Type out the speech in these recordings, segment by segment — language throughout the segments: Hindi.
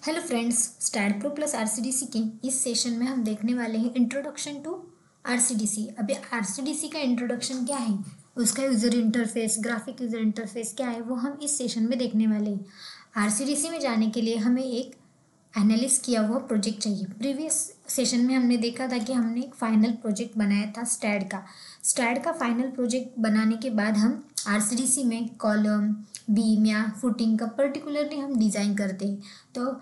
Hello friends, STAAD pro plus RCDC के इस सेशन में हम देखने वाले हैं इंट्रोडक्शन टू आरसीडीसी। अभी आरसीडीसी का इंट्रोडक्शन क्या है, उसका user interface, graphic user interface क्या है, वो हम इस सेशन में देखने वाले हैं। आरसीडीसी में जाने के लिए हमें एक एनालिस किया हुआ प्रोजेक्ट चाहिए। प्रीवियस सेशन में हमने देखा था कि हमने एक फाइनल प्रोजेक्ट बनाया था स्टैड का फाइनल प्रोजेक्ट बनाने के बाद हम आरसीडीसी में कॉलम, बीम या फुटिंग का पर्टिकुलरली हम डिज़ाइन करते हैं। तो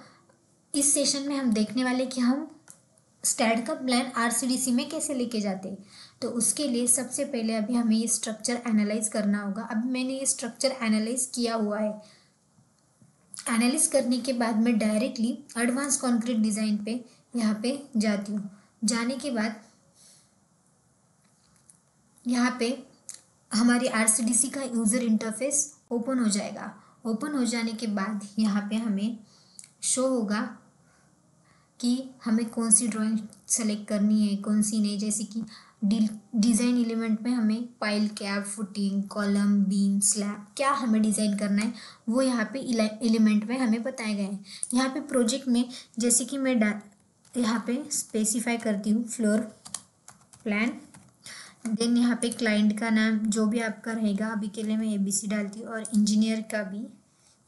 इस सेशन में हम देखने वाले कि हम स्टैड का प्लान आरसीडीसी में कैसे लेके जाते हैं। तो उसके लिए सबसे पहले अभी हमें ये स्ट्रक्चर एनालाइज करना होगा। अब मैंने ये स्ट्रक्चर एनालाइज किया हुआ है। एनालिस करने के बाद मैं डायरेक्टली एडवांस कंक्रीट डिज़ाइन पे यहाँ पे जाती हूँ। जाने के बाद यहाँ पे हमारी आरसीडीसी का यूज़र इंटरफेस ओपन हो जाएगा। ओपन हो जाने के बाद यहाँ पे हमें शो होगा कि हमें कौन सी ड्राइंग सेलेक्ट करनी है, कौन सी नहीं। जैसे कि डिज़ाइन एलिमेंट में हमें pile, cap, footing, column, beam, slab क्या हमें डिज़ाइन करना है वो यहाँ पे एलिमेंट में हमें बताए गए हैं। यहाँ पे प्रोजेक्ट में जैसे कि मैं यहाँ पे स्पेसिफाई करती हूँ फ्लोर प्लान। देन यहाँ पे क्लाइंट का नाम जो भी आपका रहेगा, अभी के लिए मैं ABC डालती हूँ, और इंजीनियर का भी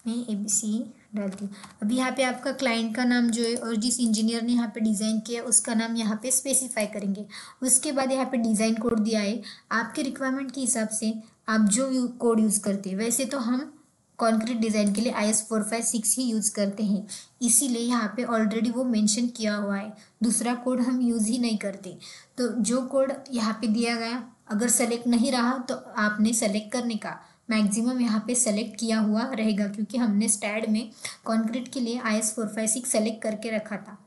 मैं ABC डालती हूँ। अभी यहाँ पे आपका क्लाइंट का नाम जो है और जिस इंजीनियर ने यहाँ पे डिज़ाइन किया उसका नाम यहाँ पे स्पेसिफाई करेंगे। उसके बाद यहाँ पे डिज़ाइन कोड दिया है, आपके रिक्वायरमेंट के हिसाब से आप जो कोड यूज़ करते हैं। वैसे तो हम कॉन्क्रीट डिज़ाइन के लिए IS 456 ही यूज़ करते हैं, इसीलिए यहाँ पे ऑलरेडी वो मेंशन किया हुआ है। दूसरा कोड हम यूज़ ही नहीं करते। तो जो कोड यहाँ पे दिया गया, अगर सेलेक्ट नहीं रहा तो आपने सेलेक्ट करने का मैक्सिमम यहाँ पे सेलेक्ट किया हुआ रहेगा, क्योंकि हमने स्टैड में कंक्रीट के लिए IS 456 सेलेक्ट करके रखा था।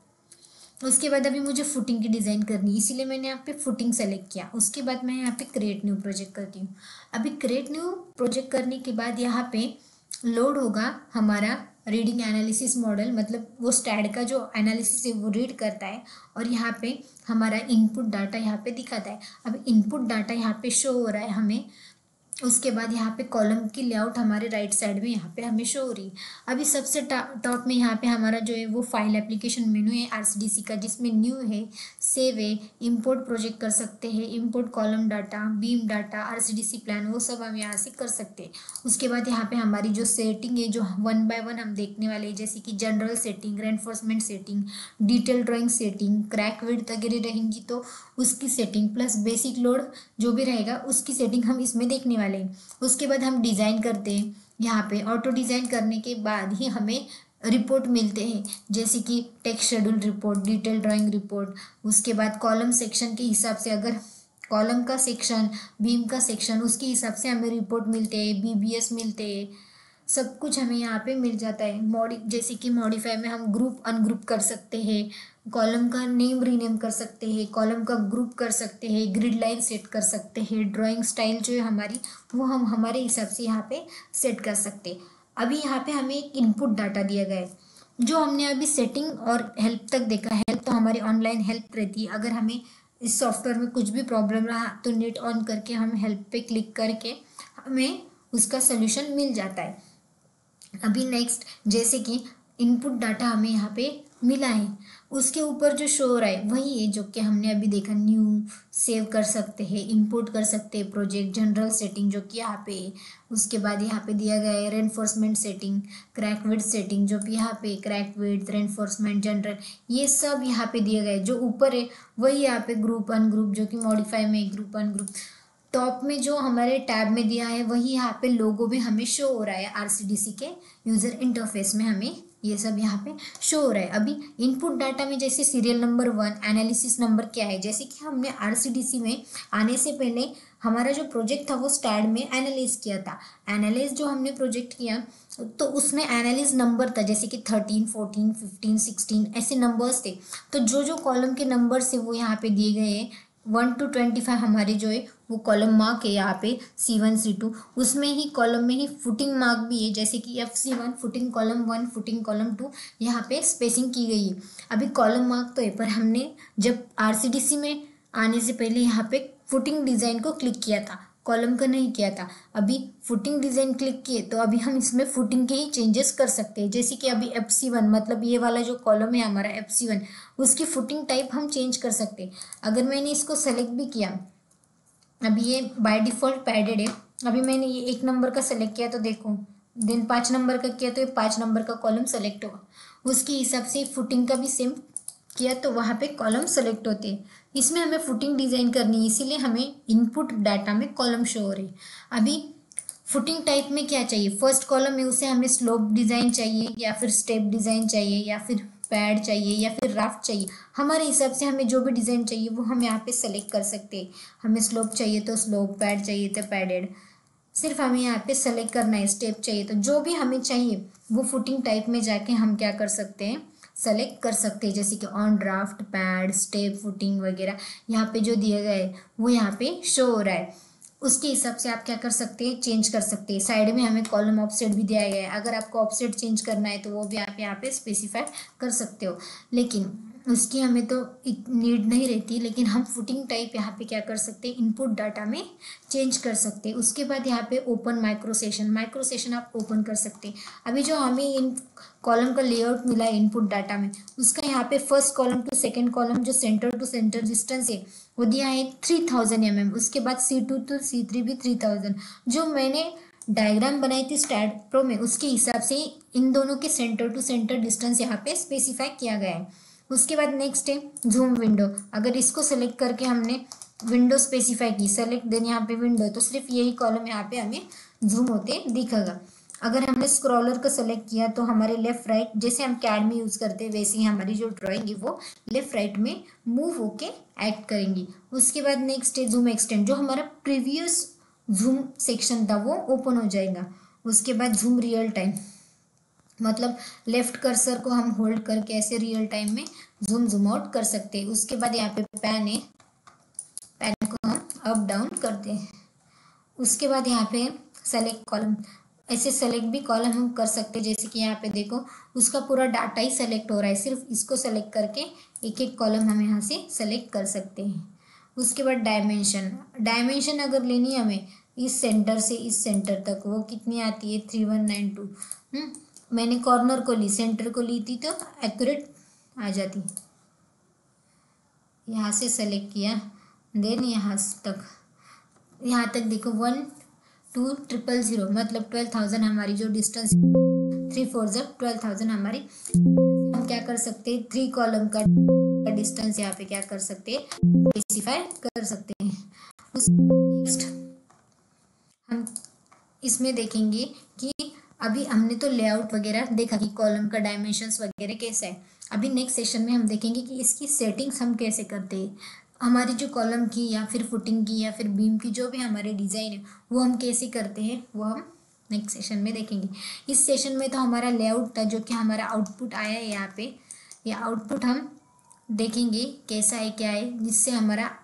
उसके बाद अभी मुझे फुटिंग की डिज़ाइन करनी, इसीलिए मैंने यहाँ पे फुटिंग सेलेक्ट किया। उसके बाद मैं यहाँ पे क्रिएट न्यू प्रोजेक्ट करती हूँ। अभी क्रिएट न्यू प्रोजेक्ट करने के बाद यहाँ पे लोड होगा हमारा रीडिंग एनालिसिस मॉडल, मतलब वो स्टैड का जो एनालिसिस है वो रीड करता है और यहाँ पे हमारा इनपुट डाटा यहाँ पे दिखाता है। अब इनपुट डाटा यहाँ पे शो हो रहा है हमें। उसके बाद यहाँ पे कॉलम की लेआउट हमारे राइट साइड में यहाँ पे हमें शो हो रही है। अभी सबसे टॉप में यहाँ पे हमारा जो है वो फाइल एप्लीकेशन मेनू है आरसीडीसी का, जिसमें न्यू है, सेव है, इंपोर्ट प्रोजेक्ट कर सकते हैं, import column data, beam data, RCDC plan, वो सब हम यहाँ से कर सकते हैं। उसके बाद यहाँ पे हमारी जो सेटिंग है जो 1 बाय 1 हम देखने वाले हैं, जैसे कि general setting, reinforcement setting, detail drawing setting, crack width वगैरह रहेंगी तो उसकी सेटिंग, प्लस बेसिक लोड जो भी रहेगा उसकी सेटिंग हम इसमें देखने वाले। उसके बाद हम डिज़ाइन करते हैं। यहाँ पे ऑटो डिज़ाइन करने के बाद ही हमें रिपोर्ट मिलते हैं, जैसे कि text schedule report, detail drawing report. उसके बाद कॉलम सेक्शन के हिसाब से, अगर कॉलम का सेक्शन, बीम का सेक्शन, उसके हिसाब से हमें रिपोर्ट मिलते हैं, BBS मिलते हैं, सब कुछ हमें यहाँ पे मिल जाता है। जैसे कि मॉडिफाई में हम ग्रुप अनग्रुप कर सकते हैं, कॉलम का नेम रीनेम कर सकते हैं, कॉलम का ग्रुप कर सकते हैं, ग्रिड लाइन सेट कर सकते हैं, ड्राइंग स्टाइल जो है हमारी वो हम हमारे हिसाब से यहाँ पे सेट कर सकते हैं। अभी यहाँ पे हमें एक इनपुट डाटा दिया गया है, जो हमने अभी सेटिंग और हेल्प तक देखा। हेल्प तो हमारी ऑनलाइन हेल्प रहती है, अगर हमें इस सॉफ्टवेयर में कुछ भी प्रॉब्लम रहा तो नेट ऑन करके हम हेल्प पे क्लिक करके हमें उसका सोल्यूशन मिल जाता है। अभी नेक्स्ट, जैसे कि इनपुट डाटा हमें यहाँ पे मिला है, उसके ऊपर जो शो हो रहा है वही है जो कि हमने अभी देखा। न्यू सेव कर सकते हैं, इंपोर्ट कर सकते हैं प्रोजेक्ट, जनरल सेटिंग जो कि यहाँ पे है। उसके बाद यहाँ पे दिया गया है reinforcement setting, crack width setting जो कि यहाँ पे, क्रैक विड्थ, रेनफोर्समेंट, जनरल, ये सब यहाँ पे दिया गया है। जो ऊपर है वही यहाँ पे ग्रुप अनग्रुप, जो कि मॉडिफाई में ग्रुप अनग्रुप। टॉप में जो हमारे टैब में दिया है वही यहाँ पे लोगो भी हमें शो हो रहा है। आरसीडीसी के यूज़र इंटरफेस में हमें ये सब यहाँ पे शो हो रहा है। अभी इनपुट डाटा में जैसे सीरियल नंबर 1, एनालिसिस नंबर क्या है, जैसे कि हमने आरसीडीसी में आने से पहले हमारा जो प्रोजेक्ट था वो स्टैड में एनालाइज किया था। एनालाइज जो हमने प्रोजेक्ट किया तो उसमें एनालिस नंबर था, जैसे कि 13, 14, 15, 16 ऐसे नंबर्स थे। तो जो जो कॉलम के नंबर्स है वो यहाँ पे दिए गए हैं। 1 to 25 हमारे जो है वो कॉलम मार्क है यहाँ पे, C1, C2। उसमें ही कॉलम में ही फुटिंग मार्क भी है, जैसे कि FC1, footing column 1, footing column 2, यहाँ पे स्पेसिंग की गई है। अभी कॉलम मार्क तो है, पर हमने जब आरसीडीसी में आने से पहले यहाँ पे फुटिंग डिज़ाइन को क्लिक किया था, कॉलम का नहीं किया था। अभी फुटिंग डिज़ाइन क्लिक किए तो अभी हम इसमें फुटिंग के ही चेंजेस कर सकते हैं। जैसे कि अभी FC1 मतलब ये वाला जो कॉलम है हमारा FC1, उसकी फुटिंग टाइप हम चेंज कर सकते हैं। अगर मैंने इसको सेलेक्ट भी किया, अभी ये बाय डिफ़ॉल्ट पैडेड है, अभी मैंने ये 1 नंबर का सेलेक्ट किया तो देखो, देन 5 नंबर का किया तो ये 5 नंबर का कॉलम सेलेक्ट होगा। उसके हिसाब से फुटिंग का भी सेम किया तो वहाँ पे कॉलम सेलेक्ट होते हैं। इसमें हमें फुटिंग डिज़ाइन करनी है, इसीलिए हमें इनपुट डाटा में कॉलम शो हो रही है। अभी फुटिंग टाइप में क्या चाहिए, फर्स्ट कॉलम में उसे हमें स्लोप डिज़ाइन चाहिए या फिर स्टेप डिज़ाइन चाहिए या फिर पैड चाहिए या फिर राफ्ट चाहिए। हमारे हिसाब से हमें जो भी डिज़ाइन चाहिए वो हम यहाँ पे सेलेक्ट कर सकते हैं। हमें स्लोप चाहिए तो स्लोप, पैड चाहिए तो पैडेड, सिर्फ हमें यहाँ पे सेलेक्ट करना है। स्टेप चाहिए तो जो भी हमें चाहिए वो फुटिंग टाइप में जाके हम क्या कर सकते हैं, सेलेक्ट कर सकते हैं। जैसे कि on draft, pad, step, footing वगैरह यहाँ पे जो दिया गया है वो यहाँ पे शो हो रहा है। उसके हिसाब से आप क्या कर सकते हैं, चेंज कर सकते हैं। साइड में हमें कॉलम ऑफसेट भी दिया गया है, अगर आपको ऑफसेट चेंज करना है तो वो भी आप यहाँ पे स्पेसिफाई कर सकते हो, लेकिन उसकी हमें तो नीड नहीं रहती। लेकिन हम फुटिंग टाइप यहाँ पे क्या कर सकते हैं, इनपुट डाटा में चेंज कर सकते हैं। उसके बाद यहाँ पे ओपन माइक्रो सेशन आप ओपन कर सकते हैं। अभी जो हमें इन कॉलम का लेआउट मिला है इनपुट डाटा में, उसका यहाँ पे first column to second column जो सेंटर टू सेंटर डिस्टेंस है वो दिया है 3000 mm। उसके बाद C2 टू C3 भी 3000। जो मैंने डायग्राम बनाई थी स्टैड प्रो में उसके हिसाब से इन दोनों के सेंटर टू सेंटर डिस्टेंस यहाँ पे स्पेसिफाई किया गया है। उसके बाद नेक्स्ट है जूम विंडो। अगर इसको सेलेक्ट करके हमने विंडो स्पेसिफाई की, सेलेक्ट देन यहाँ पे विंडो, तो सिर्फ यही कॉलम यहाँ पे हमें जूम होते दिखेगा। अगर हमने स्क्रॉलर को सेलेक्ट किया तो हमारे लेफ्ट राइट, जैसे हम कैड में यूज़ करते हैं वैसे ही हमारी जो ड्राइंग है वो लेफ्ट राइट में मूव होके एक्ट करेंगी। उसके बाद नेक्स्ट है जूम एक्सटेंड। जो हमारा प्रीवियस जूम सेक्शन था वो ओपन हो जाएगा। उसके बाद जूम रियल टाइम, मतलब लेफ्ट कर्सर को हम होल्ड करके ऐसे रियल टाइम में जूम आउट कर सकते हैं। उसके बाद यहाँ पे पैन है, पैन को हम अप डाउन करते हैं। उसके बाद यहाँ पे सेलेक्ट कॉलम, ऐसे सेलेक्ट भी कॉलम हम कर सकते हैं। जैसे कि यहाँ पे देखो उसका पूरा डाटा ही सेलेक्ट हो रहा है, सिर्फ इसको सेलेक्ट करके एक एक कॉलम हम यहाँ से सेलेक्ट कर सकते हैं। उसके बाद डायमेंशन अगर लेनी है हमें इस सेंटर से इस सेंटर तक, वो कितनी आती है 3192। मैंने कॉर्नर को ली, सेंटर को ली थी तो एक्यूरेट आ जाती। यहाँ से सेलेक्ट किया, देन यहाँ तक देखो 12000 मतलब 12000 हमारी जो डिस्टेंस 3 4 12,000 हमारी। हम क्या कर सकते हैं, 3 कॉलम का डिस्टेंस यहाँ पे क्या कर सकते हैं, स्पेसिफाई कर सकते हैं। नेक्स्ट हम इसमें देखेंगे कि अभी हमने तो लेआउट वगैरह देखा कि कॉलम का डायमेंशंस वगैरह कैसा है। अभी नेक्स्ट सेशन में हम देखेंगे कि इसकी सेटिंग्स हम कैसे करते हैं। हमारी जो कॉलम की या फिर फुटिंग की या फिर बीम की जो भी हमारे डिज़ाइन है वो हम कैसे करते हैं वो हम नेक्स्ट सेशन में देखेंगे। इस सेशन में तो हमारा लेआउट था जो कि हमारा आउटपुट आया है यहाँ पे। ये आउटपुट हम देखेंगे कैसा है क्या है जिससे हमारा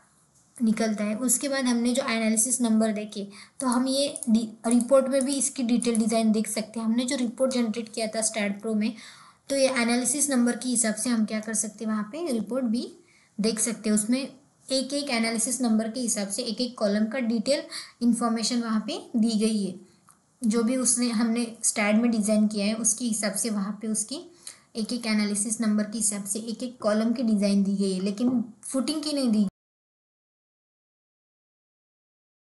निकलता है। उसके बाद हमने जो एनालिसिस नंबर देखे तो हम ये रिपोर्ट में भी इसकी डिटेल डिज़ाइन देख सकते हैं। हमने जो रिपोर्ट जनरेट किया था स्टैड प्रो में, तो ये एनालिसिस नंबर के हिसाब से हम क्या कर सकते हैं, वहाँ पे रिपोर्ट भी देख सकते हैं। उसमें एक एक एनालिसिस नंबर के हिसाब से एक एक कॉलम का डिटेल इन्फॉर्मेशन वहाँ पे दी गई है। जो भी उसने हमने स्टैड में डिज़ाइन किया है उसके हिसाब से वहाँ पे उसकी एक एक एनालिसिस नंबर के हिसाब से एक एक कॉलम की डिज़ाइन दी गई है, लेकिन फुटिंग की नहीं दी